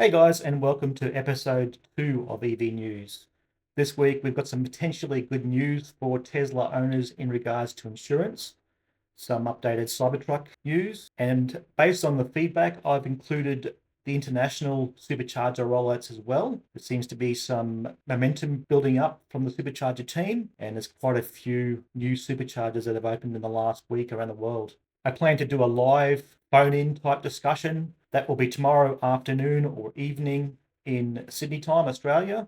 Hey guys, and welcome to episode 2 of EV News. This week we've got some potentially good news for Tesla owners in regards to insurance, some updated Cybertruck news, and based on the feedback, I've included the international Supercharger rollouts as well. There seems to be some momentum building up from the Supercharger team, and there's quite a few new Superchargers that have opened in the last week around the world. I plan to do a live phone-in type discussion that will be tomorrow afternoon or evening in Sydney time, Australia.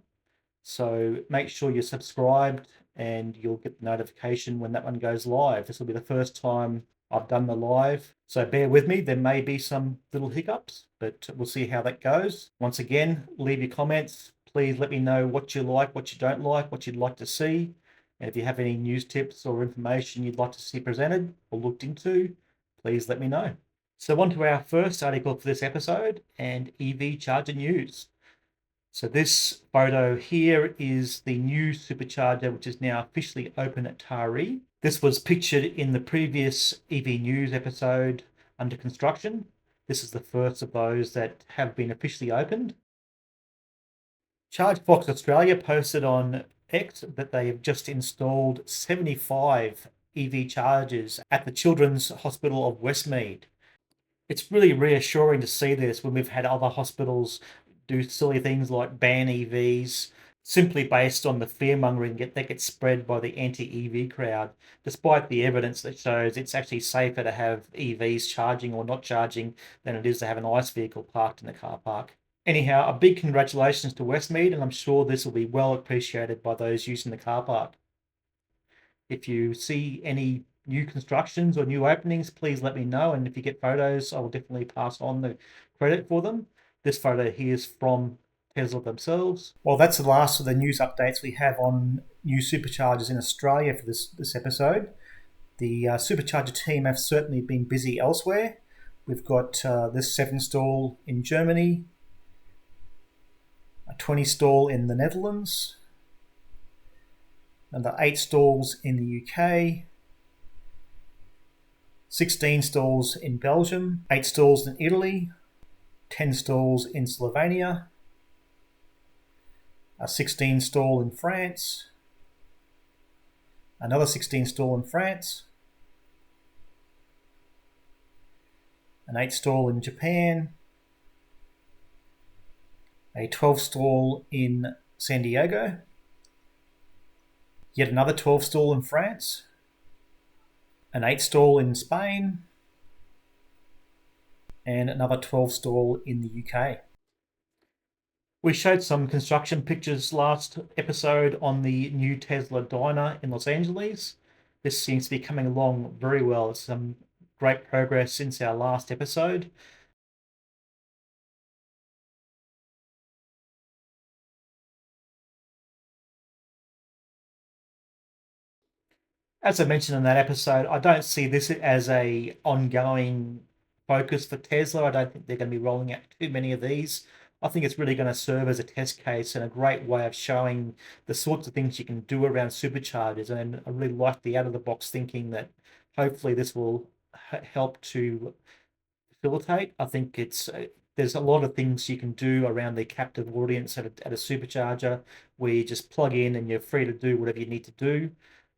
So make sure you're subscribed and you'll get the notification when that one goes live. This will be the first time I've done the live. So bear with me. There may be some little hiccups, but we'll see how that goes. Once again, leave your comments. Please let me know what you like, what you don't like, what you'd like to see. And if you have any news tips or information you'd like to see presented or looked into, please let me know. So on to our first article for this episode and EV charger news. So this photo here is the new Supercharger, which is now officially open at Taree. This was pictured in the previous EV News episode under construction. This is the first of those that have been officially opened. ChargeFox Australia posted on X that they have just installed 75 EV chargers at the Children's Hospital of Westmead. It's really reassuring to see this when we've had other hospitals do silly things like ban EVs simply based on the fear-mongering that gets spread by the anti-EV crowd, despite the evidence that shows it's actually safer to have EVs charging or not charging than it is to have an ICE vehicle parked in the car park. Anyhow, a big congratulations to Westmead, and I'm sure this will be well appreciated by those using the car park. If you see any new constructions or new openings, please let me know. And if you get photos, I will definitely pass on the credit for them. This photo here is from Tesla themselves. Well, that's the last of the news updates we have on new superchargers in Australia for this episode. The supercharger team have certainly been busy elsewhere. We've got this 7 stall in Germany, a 20 stall in the Netherlands, another 8 stalls in the UK, 16 stalls in Belgium, 8 stalls in Italy, 10 stalls in Slovenia, a 16 stall in France, another 16 stall in France, an 8 stall in Japan, a 12 stall in San Diego, yet another 12 stall in France, an 8 stall in Spain, and another 12 stall in the UK. We showed some construction pictures last episode on the new Tesla diner in Los Angeles. This seems to be coming along very well. It's some great progress since our last episode. As I mentioned in that episode, I don't see this as a ongoing focus for Tesla. I don't think they're going to be rolling out too many of these. I think it's really going to serve as a test case and a great way of showing the sorts of things you can do around superchargers. And I really like the out-of-the-box thinking that hopefully this will help to facilitate. I think there's a lot of things you can do around the captive audience at a supercharger where you just plug in and you're free to do whatever you need to do.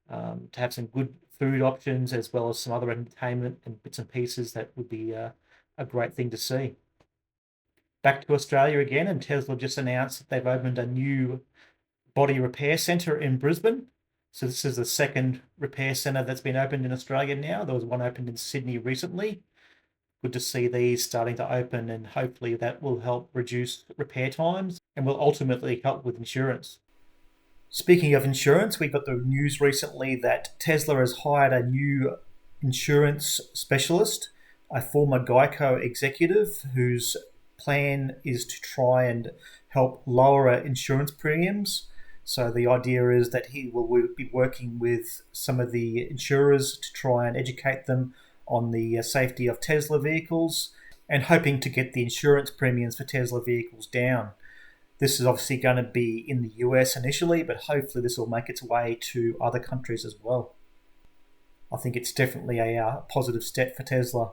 To have some good food options as well as some other entertainment and bits and pieces that would be a great thing to see. Back to Australia again, and Tesla just announced that they've opened a new body repair centre in Brisbane. So this is the second repair centre that's been opened in Australia now. There was one opened in Sydney recently. Good to see these starting to open, and hopefully that will help reduce repair times and will ultimately help with insurance. Speaking of insurance, we got the news recently that Tesla has hired a new insurance specialist, a former Geico executive whose plan is to try and help lower insurance premiums. So the idea is that he will be working with some of the insurers to try and educate them on the safety of Tesla vehicles and hoping to get the insurance premiums for Tesla vehicles down. This is obviously going to be in the US initially, but hopefully this will make its way to other countries as well. I think it's definitely a positive step for Tesla.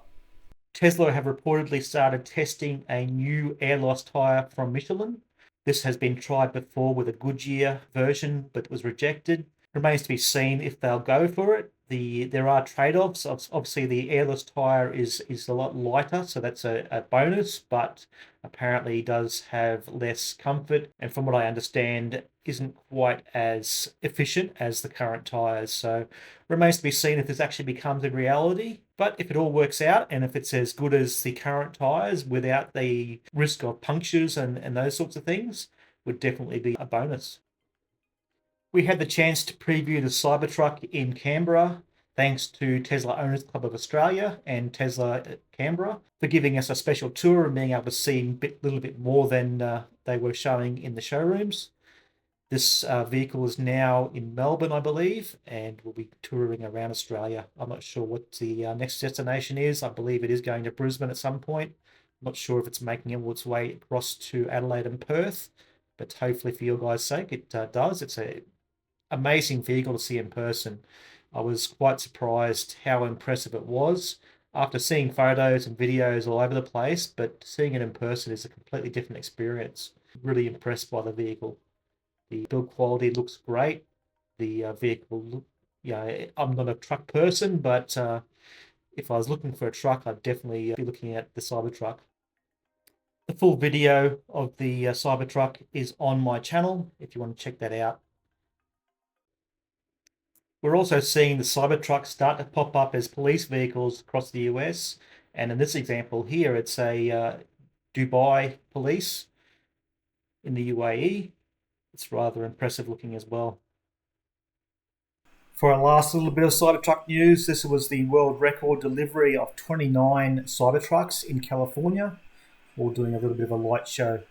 Tesla have reportedly started testing a new airless tyre from Michelin. This has been tried before with a Goodyear version, but was rejected. Remains to be seen if they'll go for it. There are trade-offs. Obviously, the airless tyre is a lot lighter, so that's a bonus, but apparently does have less comfort, and from what I understand, isn't quite as efficient as the current tyres. So remains to be seen if this actually becomes a reality. But if it all works out and if it's as good as the current tyres without the risk of punctures and those sorts of things, would definitely be a bonus. We had the chance to preview the Cybertruck in Canberra, thanks to Tesla Owners Club of Australia and Tesla Canberra for giving us a special tour and being able to see a little bit more than they were showing in the showrooms. This vehicle is now in Melbourne, I believe, and will be touring around Australia. I'm not sure what the next destination is. I believe it is going to Brisbane at some point. I'm not sure if it's making its way across to Adelaide and Perth, but hopefully for your guys' sake, it does. It's an amazing vehicle to see in person. I was quite surprised how impressive it was after seeing photos and videos all over the place, but seeing it in person is a completely different experience. Really impressed by the vehicle. The build quality looks great. The vehicle, I'm not a truck person, but if I was looking for a truck, I'd definitely be looking at the Cybertruck. The full video of the Cybertruck is on my channel if you want to check that out. We're also seeing the Cybertruck start to pop up as police vehicles across the US. And in this example here, it's a Dubai police in the UAE. It's rather impressive looking as well. For our last little bit of Cybertruck news, this was the world record delivery of 29 Cybertrucks in California, all doing a little bit of a light show.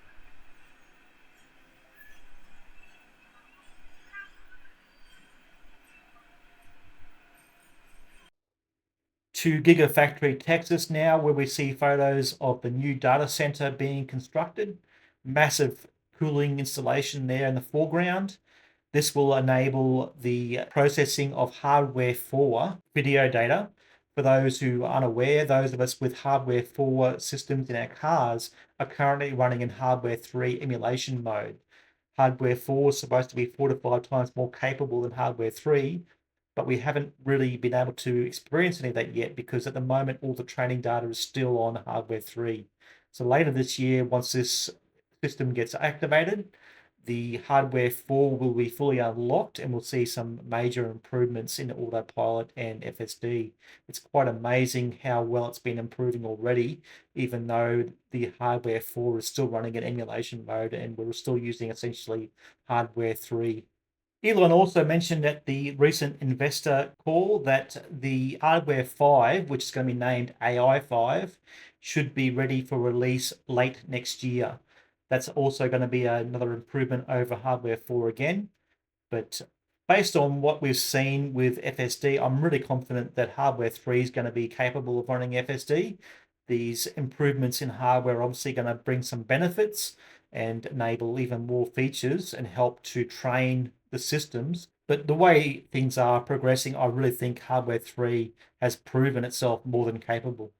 To Gigafactory, Texas now, where we see photos of the new data center being constructed. Massive cooling installation there in the foreground. This will enable the processing of hardware 4 video data. For those who aren't aware, those of us with hardware 4 systems in our cars are currently running in hardware 3 emulation mode. Hardware 4 is supposed to be 4 to 5 times more capable than hardware 3, but we haven't really been able to experience any of that yet because at the moment all the training data is still on hardware 3. So later this year, once this system gets activated, the hardware 4 will be fully unlocked and we'll see some major improvements in autopilot and FSD. It's quite amazing how well it's been improving already, even though the hardware 4 is still running in emulation mode and we're still using essentially hardware 3. Elon also mentioned at the recent investor call that the hardware 5, which is going to be named AI 5, should be ready for release late next year. That's also going to be another improvement over hardware 4 again. But based on what we've seen with FSD, I'm really confident that hardware 3 is going to be capable of running FSD. These improvements in hardware are obviously going to bring some benefits and enable even more features and help to train the systems. But the way things are progressing, I really think hardware 3 has proven itself more than capable.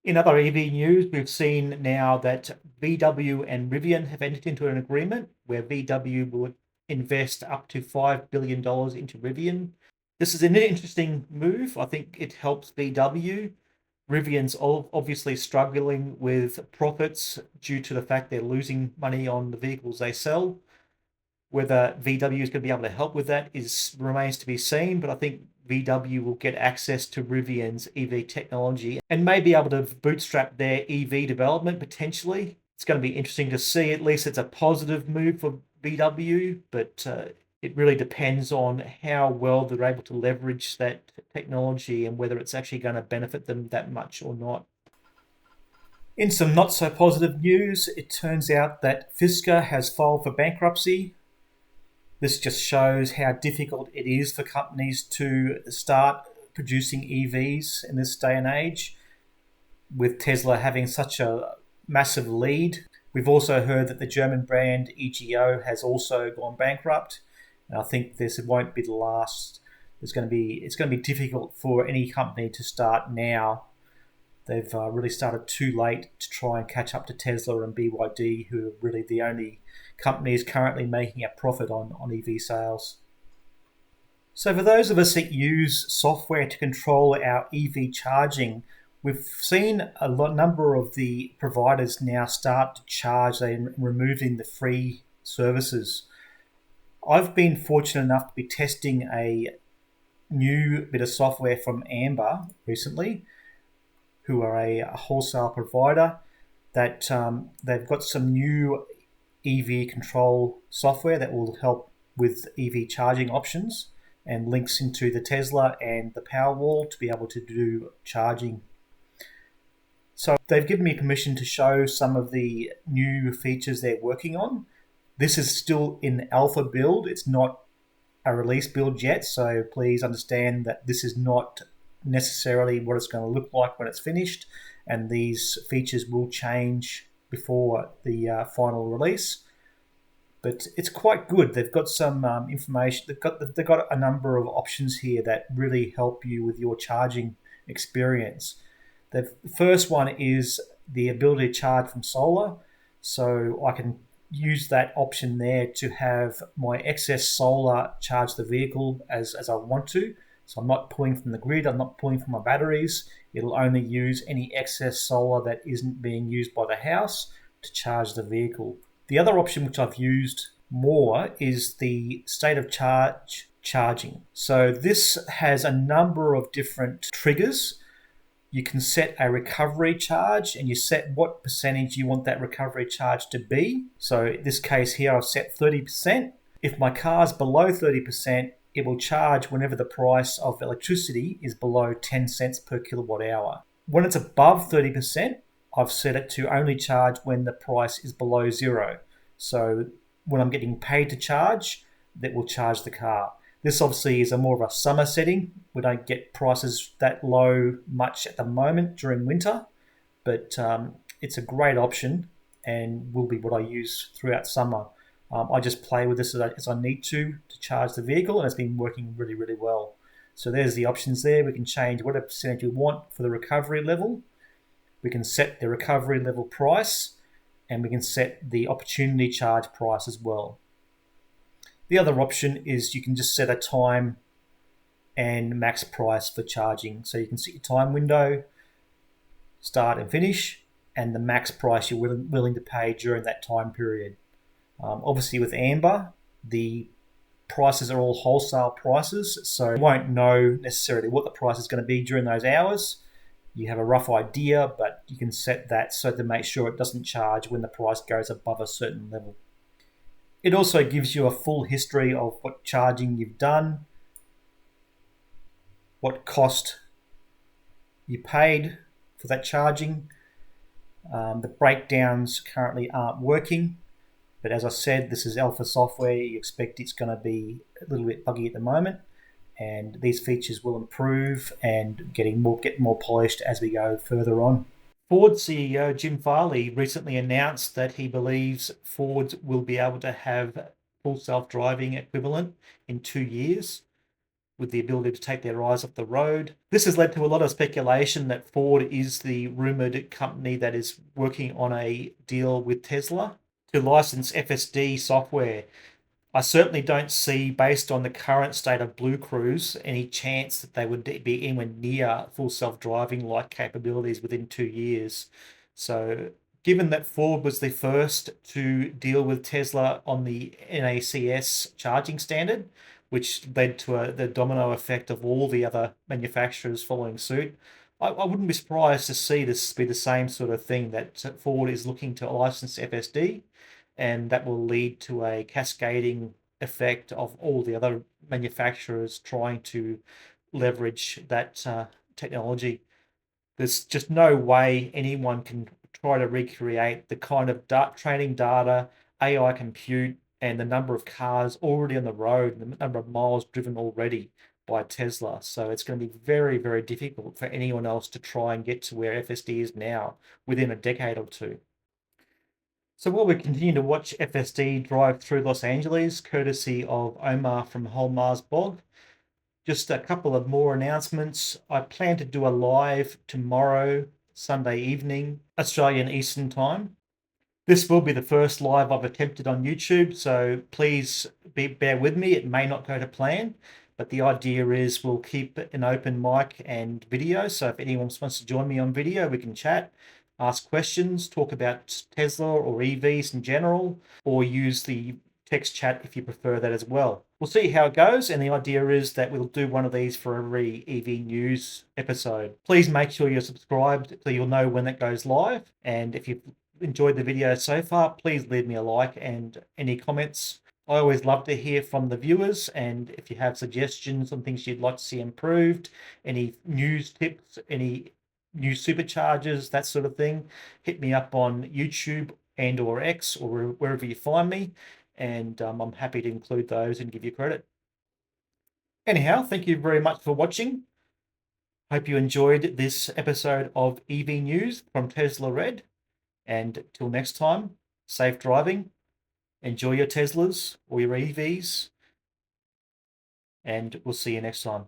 In other EV news, we've seen now that VW and Rivian have entered into an agreement where VW will invest up to $5 billion into Rivian. This is an interesting move. I think it helps VW. Rivian's obviously struggling with profits due to the fact they're losing money on the vehicles they sell. Whether VW is going to be able to help with that remains to be seen, but I think VW will get access to Rivian's EV technology and may be able to bootstrap their EV development potentially. It's going to be interesting to see. At least it's a positive move for VW, but it really depends on how well they're able to leverage that technology and whether it's actually going to benefit them that much or not. In some not so positive news, it turns out that Fisker has filed for bankruptcy. This just shows how difficult it is for companies to start producing EVs in this day and age, with Tesla having such a massive lead. We've also heard that the German brand EGO has also gone bankrupt, and I think this won't be the last. It's going to be difficult for any company to start now They've really started too late to try and catch up to Tesla and BYD, who are really the only companies currently making a profit on EV sales. So for those of us that use software to control our EV charging, we've seen number of the providers now start to charge and removing the free services. I've been fortunate enough to be testing a new bit of software from Amber recently, who are a wholesale provider, that they've got some new EV control software that will help with EV charging options and links into the Tesla and the Powerwall to be able to do charging. So they've given me permission to show some of the new features they're working on. This is still in alpha build. It's not a release build yet, so please understand that this is not necessarily what it's going to look like when it's finished, and these features will change before the final release. But it's quite good. They've got some information. They've got a number of options here that really help you with your charging experience. The first one is the ability to charge from solar. So I can use that option there to have my excess solar charge the vehicle as I want to. So I'm not pulling from the grid, I'm not pulling from my batteries. It'll only use any excess solar that isn't being used by the house to charge the vehicle. The other option, which I've used more, is the state of charge charging. So this has a number of different triggers. You can set a recovery charge and you set what percentage you want that recovery charge to be. So in this case here, I've set 30%. If my car's below 30%, it will charge whenever the price of electricity is below 10 cents per kilowatt hour. When it's above 30%, I've set it to only charge when the price is below zero. So when I'm getting paid to charge, that will charge the car. This obviously is a more of a summer setting. We don't get prices that low much at the moment during winter, but it's a great option and will be what I use throughout summer. I just play with this as I need to charge the vehicle, and it's been working really, really well. So there's the options there. We can change whatever percentage we want for the recovery level. We can set the recovery level price, and we can set the opportunity charge price as well. The other option is you can just set a time and max price for charging. So you can set your time window, start and finish, and the max price you're willing to pay during that time period. Obviously with Amber, the prices are all wholesale prices, so you won't know necessarily what the price is going to be during those hours. You have a rough idea, but you can set that so to make sure it doesn't charge when the price goes above a certain level. It also gives you a full history of what charging you've done, what cost you paid for that charging. The breakdowns currently aren't working, but as I said, this is alpha software. You expect it's going to be a little bit buggy at the moment, and these features will improve and get more polished as we go further on. Ford CEO Jim Farley recently announced that he believes Ford will be able to have full self-driving equivalent in 2 years, with the ability to take their eyes off the road. This has led to a lot of speculation that Ford is the rumored company that is working on a deal with Tesla to license FSD software. I certainly don't see, based on the current state of Blue Cruise, any chance that they would be anywhere near full self-driving like capabilities within 2 years. So given that Ford was the first to deal with Tesla on the NACS charging standard, which led to the domino effect of all the other manufacturers following suit, I wouldn't be surprised to see this be the same sort of thing, that Ford is looking to license FSD, and that will lead to a cascading effect of all the other manufacturers trying to leverage that technology. There's just no way anyone can try to recreate the kind of training data, AI compute, and the number of cars already on the road, and the number of miles driven already by Tesla. So it's going to be very, very difficult for anyone else to try and get to where FSD is now within a decade or two. So while we continue to watch FSD drive through Los Angeles, courtesy of Omar from Holmar's blog, just a couple of more announcements. I plan to do a live tomorrow Sunday evening, Australian Eastern Time. This will be the first live I've attempted on YouTube, so please bear with me. It may not go to plan, but the idea is we'll keep an open mic and video. So if anyone wants to join me on video, we can chat, ask questions, talk about Tesla or EVs in general, or use the text chat if you prefer that as well. We'll see how it goes, and the idea is that we'll do one of these for every EV news episode. Please make sure you're subscribed so you'll know when it goes live, and if you've enjoyed the video so far, please leave me a like and any comments. I always love to hear from the viewers, and if you have suggestions on things you'd like to see improved, any news tips, any new superchargers, that sort of thing, hit me up on YouTube and or X or wherever you find me, and I'm happy to include those and give you credit. Anyhow, thank you very much for watching. Hope you enjoyed this episode of EV News from Tesla Red. And till next time, safe driving, enjoy your Teslas or your EVs, and we'll see you next time.